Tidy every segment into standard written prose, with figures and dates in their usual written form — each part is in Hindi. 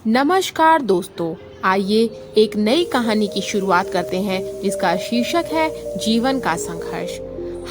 नमस्कार दोस्तों, आइए एक नई कहानी की शुरुआत करते हैं जिसका शीर्षक है जीवन का संघर्ष।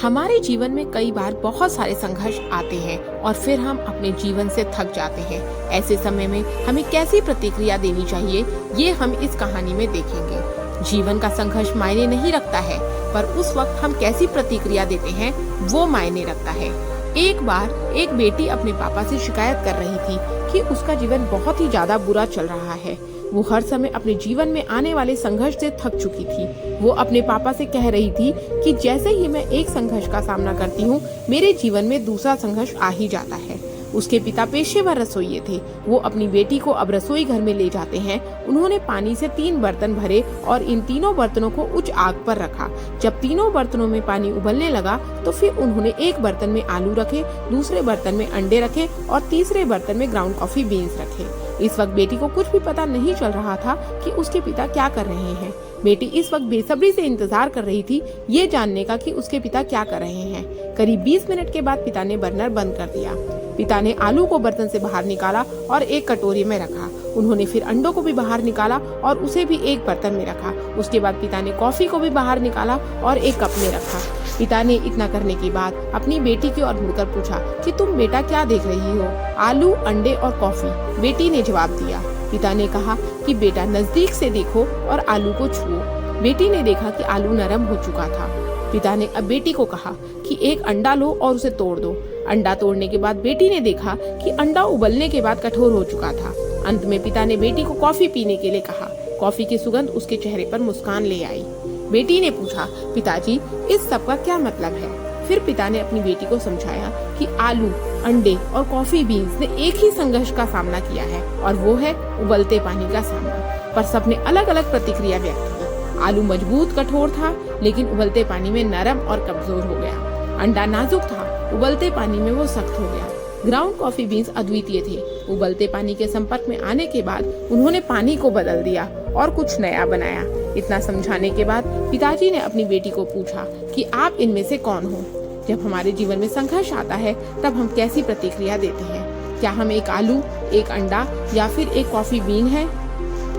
हमारे जीवन में कई बार बहुत सारे संघर्ष आते हैं और फिर हम अपने जीवन से थक जाते हैं। ऐसे समय में हमें कैसी प्रतिक्रिया देनी चाहिए, ये हम इस कहानी में देखेंगे। जीवन का संघर्ष मायने नहीं रखता है, पर उस वक्त हम कैसी प्रतिक्रिया देते हैं वो मायने रखता है। एक बार एक बेटी अपने पापा से शिकायत कर रही थी कि उसका जीवन बहुत ही ज्यादा बुरा चल रहा है। वो हर समय अपने जीवन में आने वाले संघर्ष से थक चुकी थी। वो अपने पापा से कह रही थी कि जैसे ही मैं एक संघर्ष का सामना करती हूँ, मेरे जीवन में दूसरा संघर्ष आ ही जाता है। उसके पिता पेशेवर रसोइये थे। वो अपनी बेटी को अब रसोई घर में ले जाते हैं। उन्होंने पानी से 3 बर्तन भरे और इन तीनों बर्तनों को उच्च आग पर रखा। जब तीनों बर्तनों में पानी उबलने लगा तो फिर उन्होंने एक बर्तन में आलू रखे, दूसरे बर्तन में अंडे रखे और तीसरे बर्तन में ग्राउंड कॉफी बीन्स रखे। इस वक्त बेटी को कुछ भी पता नहीं चल रहा था कि उसके पिता क्या कर रहे हैं। बेटी इस वक्त बेसब्री से इंतजार कर रही थी ये जानने का कि उसके पिता क्या कर रहे हैं। करीब 20 मिनट के बाद पिता ने बर्नर बंद कर दिया। पिता ने आलू को बर्तन से बाहर निकाला और एक कटोरी में रखा। उन्होंने फिर अंडों को भी बाहर निकाला और उसे भी एक बर्तन में रखा। उसके बाद पिता ने कॉफी को भी बाहर निकाला और एक कप में रखा। पिता ने इतना करने के बाद अपनी बेटी की ओर मुड़कर पूछा कि तुम बेटा क्या देख रही हो? आलू, अंडे और कॉफी, बेटी ने जवाब दिया। पिता ने कहा कि बेटा नजदीक से देखो और आलू को छुओ। बेटी ने देखा कि आलू नरम हो चुका था। पिता ने अब बेटी को कहा कि एक अंडा लो और उसे तोड़ दो। अंडा तोड़ने के बाद बेटी ने देखा कि अंडा उबलने के बाद कठोर हो चुका था। अंत में पिता ने बेटी को कॉफी पीने के लिए कहा। कॉफी की सुगंध उसके चेहरे पर मुस्कान ले आई। बेटी ने पूछा, पिताजी इस सब का क्या मतलब है? फिर पिता ने अपनी बेटी को समझाया कि आलू, अंडे और कॉफी बीन्स ने एक ही संघर्ष का सामना किया है और वो है उबलते पानी का सामना। पर सबने अलग अलग प्रतिक्रिया व्यक्त की। आलू मजबूत कठोर था, लेकिन उबलते पानी में नरम और कमजोर हो गया। अंडा नाजुक था, उबलते पानी में वो सख्त हो गया। ग्राउंड कॉफी बीन्स अद्वितीय थे। उबलते पानी के संपर्क में आने के बाद उन्होंने पानी को बदल दिया और कुछ नया बनाया। इतना समझाने के बाद पिताजी ने अपनी बेटी को पूछा कि आप इनमें से कौन हो? जब हमारे जीवन में संघर्ष आता है तब हम कैसी प्रतिक्रिया देते हैं? क्या हम एक आलू, एक अंडा या फिर एक कॉफी बीन है?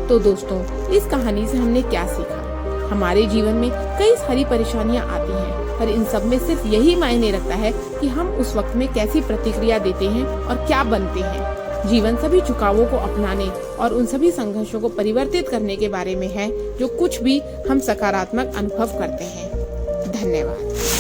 तो दोस्तों, इस कहानी से हमने क्या सीखा? हमारे जीवन में कई सारी परेशानियां आती हैं, पर इन सब में सिर्फ यही मायने रखता है कि हम उस वक्त में कैसी प्रतिक्रिया देते हैं और क्या बनते हैं। जीवन सभी झुकावों को अपनाने और उन सभी संघर्षों को परिवर्तित करने के बारे में है, जो कुछ भी हम सकारात्मक अनुभव करते हैं। धन्यवाद।